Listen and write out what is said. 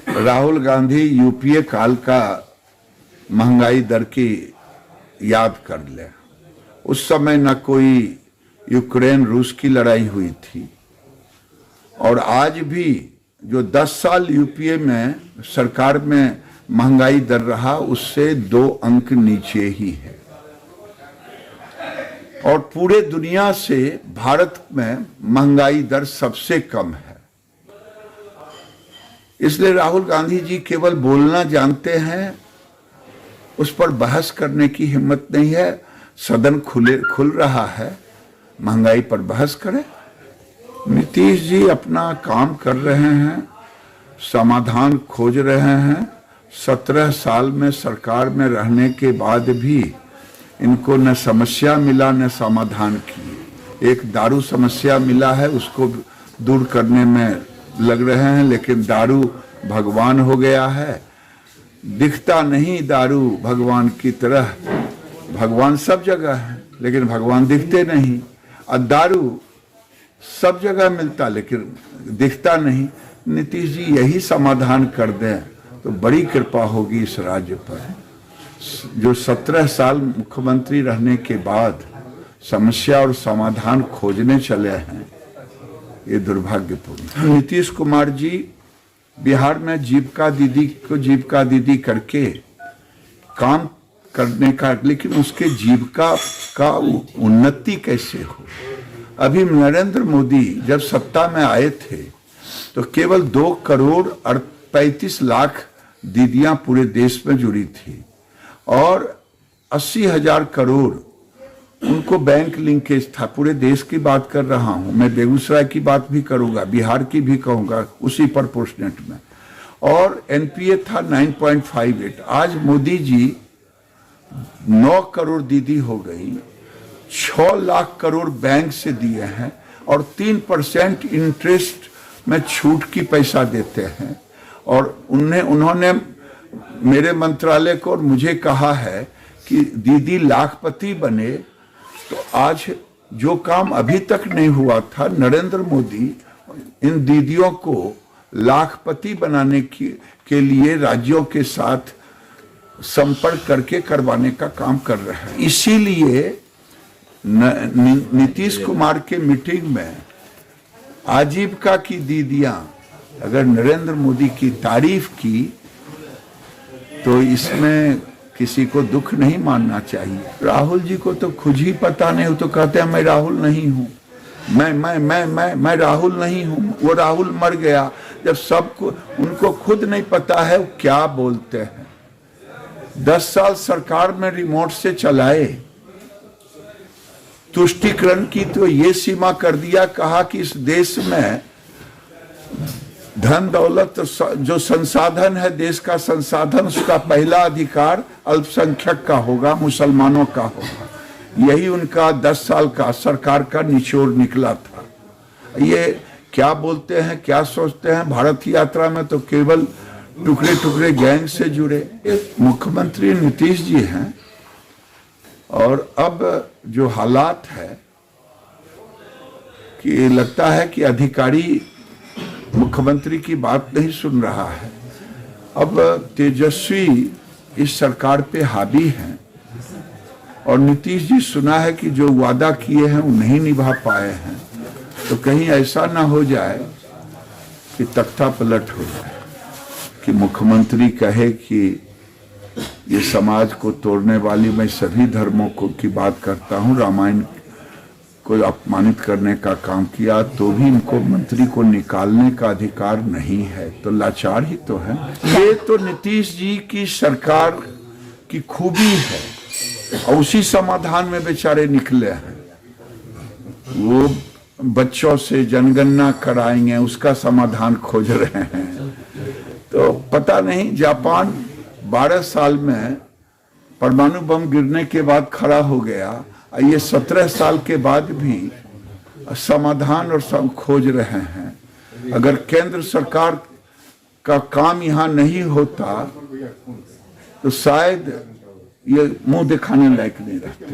Rahul Gandhi UPA काल का महंगाई दर की याद कर ले। उस समय न कोई यूक्रेन रूस की लड़ाई हुई थी, और आज भी जो 10 साल यूपीए में सरकार में महंगाई दर रहा, उससे 2 अंक नीचे ही है। और पूरे दुनिया से भारत में महंगाई दर सबसे कम है। इसलिए राहुल गांधी जी केवल बोलना जानते हैं, उस पर बहस करने की हिम्मत नहीं है। सदन खुल रहा है, महंगाई पर बहस करें। नीतीश जी अपना काम कर रहे हैं, समाधान खोज रहे हैं। 17 साल में सरकार में रहने के बाद भी इनको न समस्या मिला न समाधान की। एक दारू समस्या मिला है, उसको दूर करने में लग रहे हैं, लेकिन दारू भगवान हो गया है। दिखता नहीं दारू भगवान की तरह। भगवान सब जगह है, लेकिन भगवान दिखते नहीं। और दारू सब जगह मिलता, लेकिन दिखता नहीं। नीतीश जी यही समाधान कर दें तो बड़ी कृपा होगी इस राज्य पर। जो 17 साल मुख्यमंत्री रहने के बाद समस्या और समाधान खोजने चले हैं, ये दुर्भाग्यपूर्ण है। नीतीश कुमार जी बिहार में जीविका दीदी करके काम करने का, लेकिन उसके जीविका का उन्नति कैसे हो। अभी नरेंद्र मोदी जब सत्ता में आए थे तो केवल 2 करोड़ 35 लाख दीदियां पूरे देश में जुड़ी थी, और 80,000 करोड़ उनको बैंक लिंकेज था। पूरे देश की बात कर रहा हूं मैं, बेगूसराय की बात भी करूंगा, बिहार की भी कहूंगा, उसी प्रोपोर्शनेट में। और एनपीए था 9.58। आज मोदी जी 9 करोड़ दीदी हो गई, 6 लाख करोड़ बैंक से दिए हैं, और 3% इंटरेस्ट में छूट की पैसा देते हैं। और उन्होंने मेरे मंत्रालय को और मुझे कहा है कि दीदी लाखपति बने। तो आज जो काम अभी तक नहीं हुआ था, नरेंद्र मोदी इन दीदियों को लाखपति बनाने के लिए राज्यों के साथ संपर्क करके करवाने का काम कर रहे हैं। इसीलिए नीतीश कुमार के मीटिंग में आजीविका की दीदियां अगर नरेंद्र मोदी की तारीफ की तो इसमें किसी को दुख नहीं मानना चाहिए। राहुल जी को तो खुद ही पता नहीं हो, तो कहते हैं मैं राहुल नहीं हूं, मैं राहुल नहीं हूं। वो राहुल मर गया। जब सबको उनको खुद नहीं पता है वो क्या बोलते हैं। 10 साल सरकार में रिमोट से चलाए। तुष्टीकरण की तो ये सीमा कर दिया, कहा कि इस देश में धन दौलत जो संसाधन है, देश का संसाधन, उसका पहला अधिकार अल्पसंख्यक का होगा, मुसलमानों का होगा। यही उनका 10 साल का सरकार का निचोड़ निकला था। ये क्या बोलते हैं, क्या सोचते हैं। भारत यात्रा में तो केवल टुकड़े टुकड़े गैंग से जुड़े। मुख्यमंत्री नीतीश जी हैं, और अब जो हालात है कि लगता है कि अधिकारी मुख्यमंत्री की बात नहीं सुन रहा है। अब तेजस्वी इस सरकार पे हावी हैं, और नीतीश जी सुना है कि जो वादा किए हैं वो नहीं निभा पाए हैं। तो कहीं ऐसा ना हो जाए कि तख्ता पलट हो जाए, कि मुख्यमंत्री कहे कि ये समाज को तोड़ने वाली, मैं सभी धर्मों की बात करता हूँ, रामायण को अपमानित करने का काम किया, तो भी इनको मंत्री को निकालने का अधिकार नहीं है। तो लाचार ही तो है। ये तो नीतीश जी की सरकार की खूबी है, और उसी समाधान में बेचारे निकले हैं। वो बच्चों से जनगणना कराएंगे, उसका समाधान खोज रहे हैं। तो पता नहीं, जापान 12 साल में परमाणु बम गिरने के बाद खड़ा हो गया, ये 17 साल के बाद भी समाधान और सब खोज रहे हैं। अगर केंद्र सरकार का काम यहाँ नहीं होता तो शायद ये मुंह दिखाने लायक नहीं रहते।